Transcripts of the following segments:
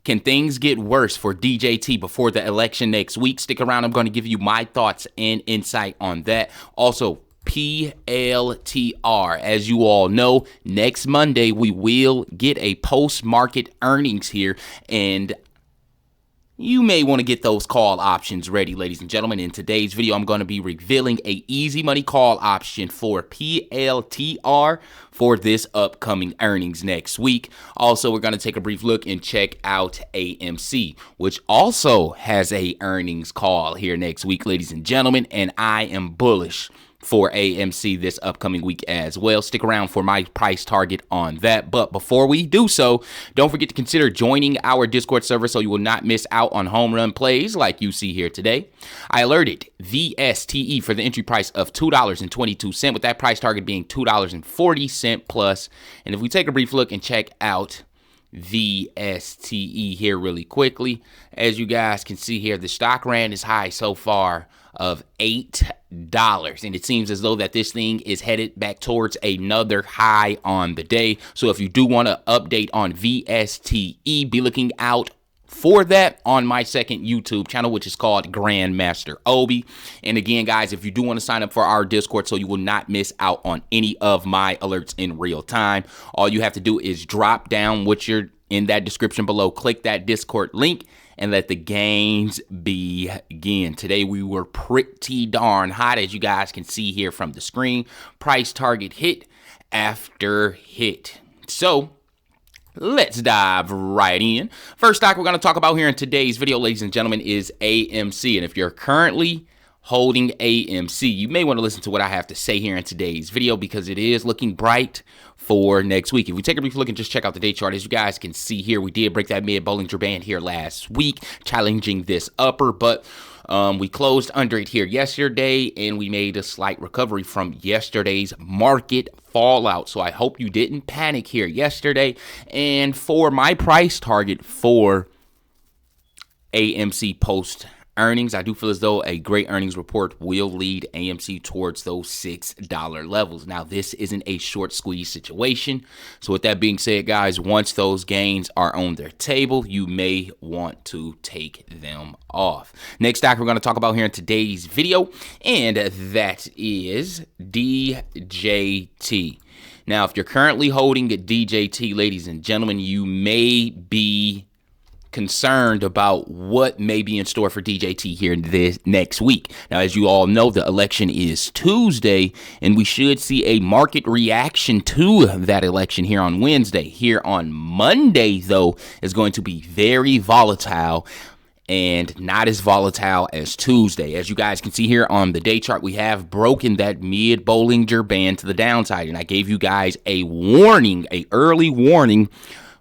Can things get worse for DJT before the election next week? Stick around. I'm going to give you my thoughts and insight on that. Also, PLTR. As you all know, next Monday we will get a post-market earnings here, and you may want to get those call options ready, ladies and gentlemen. In today's video, I'm going to be revealing a easy money call option for PLTR for this upcoming earnings next week. Also, we're going to take a brief look and check out AMC, which also has a earnings call here next week, ladies and gentlemen, and I am bullish for AMC this upcoming week as well. Stick around for my price target on that. But before we do so, don't forget to consider joining our Discord server so you will not miss out on home run plays like you see here today. I alerted VSTE for the entry price of $2.22, with that price target being $2.40 plus. And if we take a brief look and check out VSTE here really quickly, as you guys can see here, the stock ran as high so far of $8, and it seems as though that this thing is headed back towards another high on the day. So if you do want to update on VSTE, be looking out for that on my second YouTube channel, which is called Grandmaster-obi. And again, guys, if you do want to sign up for our Discord so you will not miss out on any of my alerts in real time, all you have to do is drop down what you're in that description below, click that Discord link, and let the games begin. Today we were pretty darn hot, as you guys can see here from the screen. Price target hit after hit. So let's dive right in. First stock we're going to talk about here in today's video, ladies and gentlemen, is AMC. And if you're currently holding AMC, you may want to listen to what I have to say here in today's video, because it is looking bright for next week. If we take a brief look and just check out the day chart, as you guys can see here, we did break that mid Bollinger Band here last week, challenging this upper, but we closed under it here yesterday, and we made a slight recovery from yesterday's market fallout. So I hope you didn't panic here yesterday. And for my price target for AMC post earnings, I do feel as though a great earnings report will lead AMC towards those $6 levels. Now, this isn't a short squeeze situation. So with that being said, guys, once those gains are on their table, you may want to take them off. Next stock we're going to talk about here in today's video, and that is DJT. Now, if you're currently holding a DJT, ladies and gentlemen, you may be concerned about what may be in store for DJT here this next week. Now, as you all know, the election is Tuesday, and we should see a market reaction to that election here on Wednesday. Here on Monday, though, is going to be very volatile, and not as volatile as Tuesday. As you guys can see here on the day chart, we have broken that mid Bollinger Band to the downside, and I gave you guys a warning, a early warning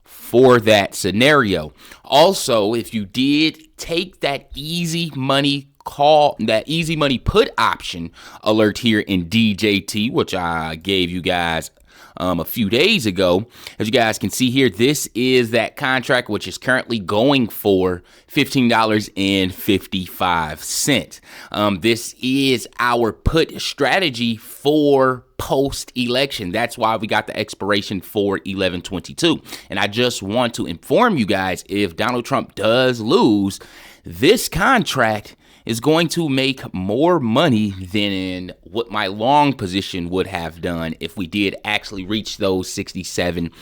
for that scenario. Also, if you did take that easy money call, that easy money put option alert here in DJT, which I gave you guys a few days ago, as you guys can see here, this is that contract which is currently going for $15.55. This is our put strategy for post-election. That's why we got the expiration for 11/22. And I just want to inform you guys, if Donald Trump does lose, this contract is going to make more money than what my long position would have done if we did actually reach those $67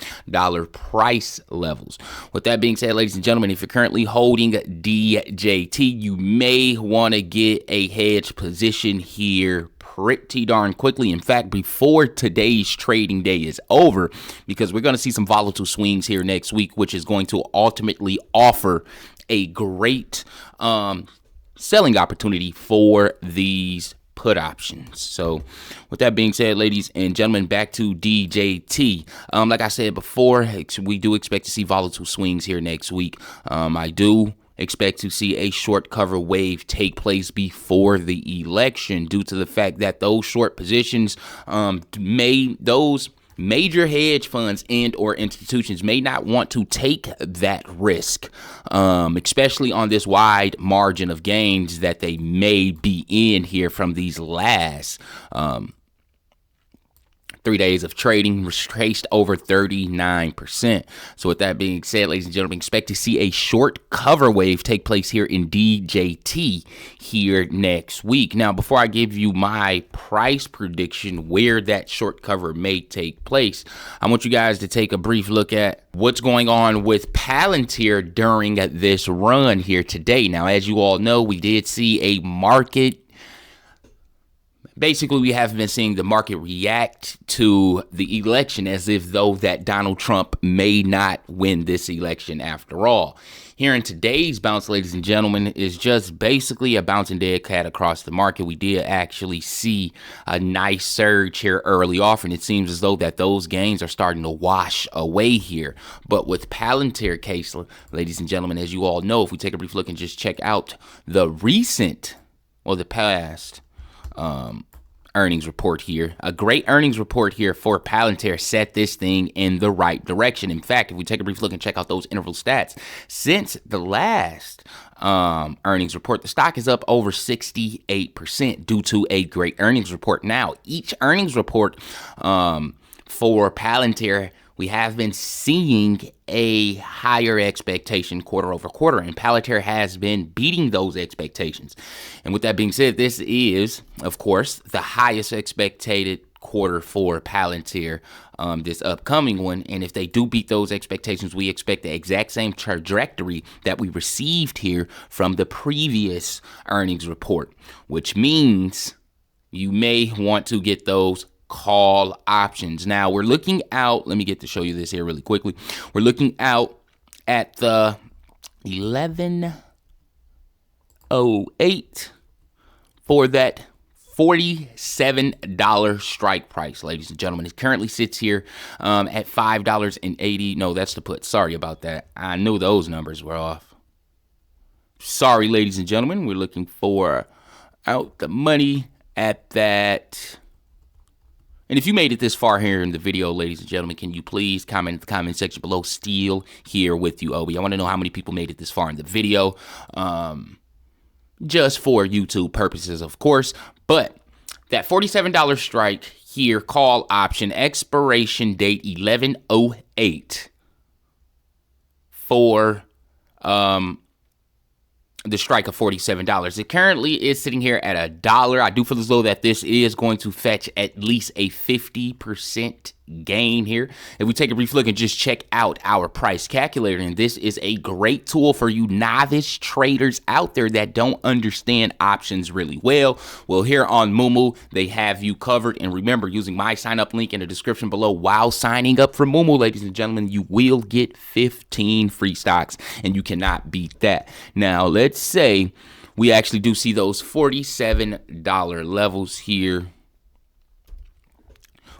price levels. With that being said, ladies and gentlemen, if you're currently holding DJT, you may want to get a hedge position here pretty darn quickly. In fact, before today's trading day is over, because we're going to see some volatile swings here next week, which is going to ultimately offer a great selling opportunity for these put options. So with that being said, ladies and gentlemen, back to DJT. Like I said before, we do expect to see volatile swings here next week. I do expect to see a short cover wave take place before the election, due to the fact that those short positions those major hedge funds and or institutions may not want to take that risk, especially on this wide margin of gains that they may be in here from these last 3 days of trading retraced over 39%. So with that being said, ladies and gentlemen, expect to see a short cover wave take place here in DJT here next week. Now, before I give you my price prediction where that short cover may take place, I want you guys to take a brief look at what's going on with Palantir during this run here today. Now, as you all know, we did see a market. Basically, we have been seeing the market react to the election as if though that Donald Trump may not win this election after all. Here in today's bounce, ladies and gentlemen, is just basically a bouncing dead cat across the market. We did actually see a nice surge here early off, and it seems as though that those gains are starting to wash away here. But with Palantir case, ladies and gentlemen, as you all know, if we take a brief look and just check out the recent or the past earnings report here. A great earnings report here for Palantir set this thing in the right direction. In fact, if we take a brief look and check out those interval stats, since the last earnings report, the stock is up over 68% due to a great earnings report. Now, each earnings report for Palantir, we have been seeing a higher expectation quarter over quarter, and Palantir has been beating those expectations. And with that being said, this is, of course, the highest expected quarter for Palantir, this upcoming one. And if they do beat those expectations, we expect the exact same trajectory that we received here from the previous earnings report, which means you may want to get those call options. Now we're looking out, let me get to show you this here really quickly. We're looking out at the 1108 for that $47 strike price, ladies and gentlemen. It currently sits here at $5.80. No, that's the put. Sorry about that. I knew those numbers were off. Sorry, ladies and gentlemen. We're looking for out the money at that. And if you made it this far here in the video, ladies and gentlemen, can you please comment in the comment section below, still here with you, Obi. I want to know how many people made it this far in the video, just for YouTube purposes, of course. But that $47 strike here, call option, expiration date 11/08 for the strike of $47. It currently is sitting here at $1. I do feel as though that this is going to fetch at least a 50% gain here. If we take a brief look and just check out our price calculator, and this is a great tool for you novice traders out there that don't understand options really well. Well, here on Moomoo, they have you covered. And remember, using my sign up link in the description below while signing up for Moomoo, ladies and gentlemen, you will get 15 free stocks, and you cannot beat that. Now, let's say we actually do see those $47 levels here.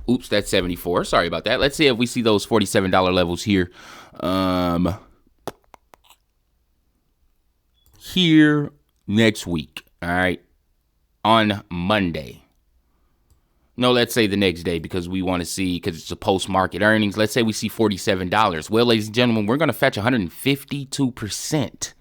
Oops, that's 74. Sorry about that. Let's see if we see those $47 levels here. Here next week. All right. On Monday. No, let's say the next day, because we want to see, because it's a post-market earnings. Let's say we see $47. Well, ladies and gentlemen, we're going to fetch 152%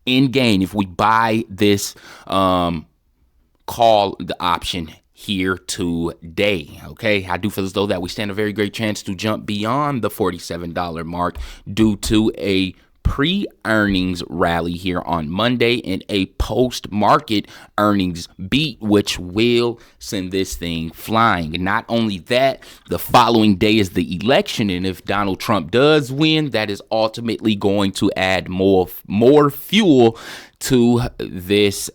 in gain if we buy this call the option here today. Okay, I do feel as though that we stand a very great chance to jump beyond the $47 mark due to a pre-earnings rally here on Monday and a post-market earnings beat, which will send this thing flying. And not only that, the following day is the election, and if Donald Trump does win, that is ultimately going to add more fuel to this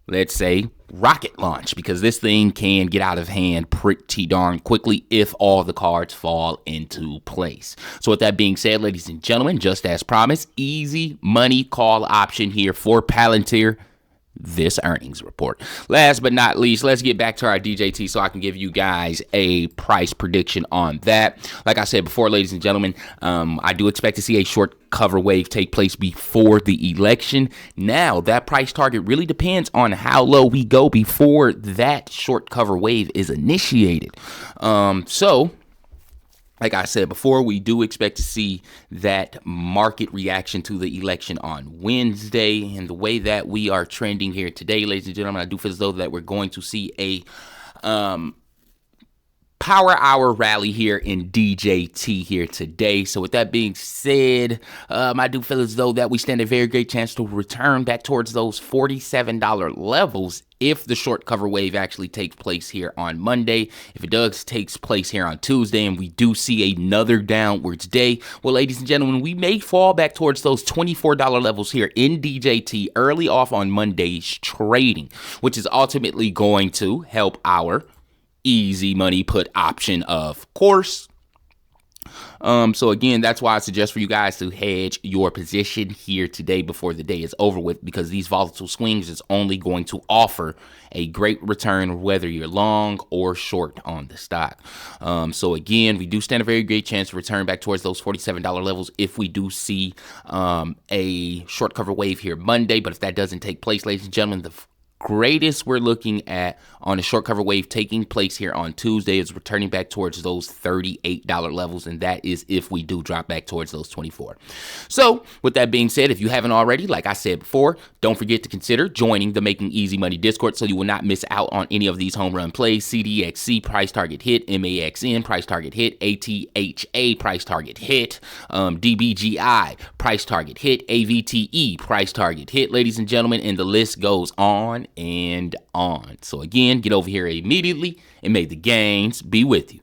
let's say rocket launch, because this thing can get out of hand pretty darn quickly if all the cards fall into place. So with that being said, ladies and gentlemen, just as promised, easy money call option here for Palantir this earnings report. Last but not least, let's get back to our DJT so I can give you guys a price prediction on that. Like I said before, ladies and gentlemen, I do expect to see a short cover wave take place before the election. Now, that price target really depends on how low we go before that short cover wave is initiated. Like I said before, we do expect to see that market reaction to the election on Wednesday. And the way that we are trending here today, ladies and gentlemen, I do feel as though that we're going to see a power hour rally here in DJT here today. So with that being said, I do feel as though that we stand a very great chance to return back towards those $47 levels if the short cover wave actually takes place here on Monday. If it does takes place here on Tuesday and we do see another downwards day, well, ladies and gentlemen, we may fall back towards those $24 levels here in DJT early off on Monday's trading, which is ultimately going to help our easy money put option, of course. So again, that's why I suggest for you guys to hedge your position here today before the day is over with, because these volatile swings is only going to offer a great return whether you're long or short on the stock. So again, we do stand a very great chance to return back towards those $47 levels if we do see a short cover wave here Monday. But if that doesn't take place, ladies and gentlemen, the greatest we're looking at on a short cover wave taking place here on Tuesday is returning back towards those $38 levels, and that is if we do drop back towards those 24. So with that being said, if you haven't already, like I said before, don't forget to consider joining the Making Easy Money Discord so you will not miss out on any of these home run plays. CDXC price target hit, MAXN price target hit, ATHA price target hit, DBGI price target hit, AVTE price target hit, ladies and gentlemen, and the list goes on and on. So again, get over here immediately and may the gains be with you.